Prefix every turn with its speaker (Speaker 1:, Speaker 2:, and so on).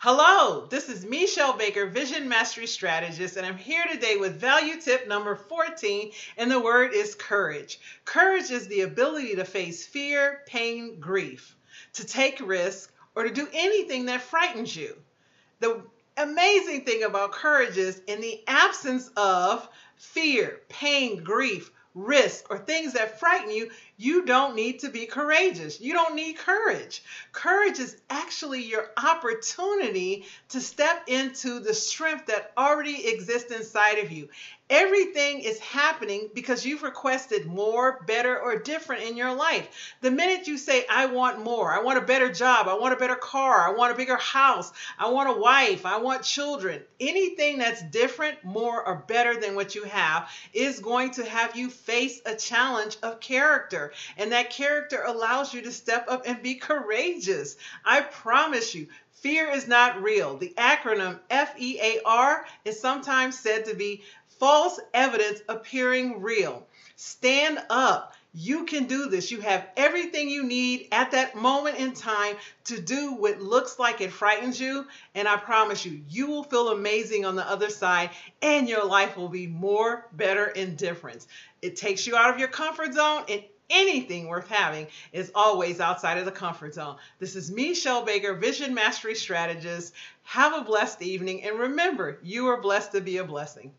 Speaker 1: Hello, this is Meshell Baker, Vision Mastery Strategist, and I'm here today with value tip number 14, and the word is courage. Courage is the ability to face fear, pain, grief, to take risks, or to do anything that frightens you. The amazing thing about courage is in the absence of fear, pain, grief, risk, or things that frighten you, you don't need to be courageous. You don't need courage. Courage is actually your opportunity to step into the strength that already exists inside of you. Everything is happening because you've requested more, better, or different in your life. The minute you say, I want more, I want a better job, I want a better car, I want a bigger house, I want a wife, I want children, anything that's different, more, or better than what you have is going to have you face a challenge of character. And that character allows you to step up and be courageous. I promise you, fear is not real. The acronym FEAR is sometimes said to be false evidence appearing real. Stand up. You can do this. You have everything you need at that moment in time to do what looks like it frightens you. And I promise you, you will feel amazing on the other side and your life will be more, better, and different. It takes you out of your comfort zone, and anything worth having is always outside of the comfort zone. This is Meshell Baker, Vision Mastery Strategist. Have a blessed evening. And remember, you are blessed to be a blessing.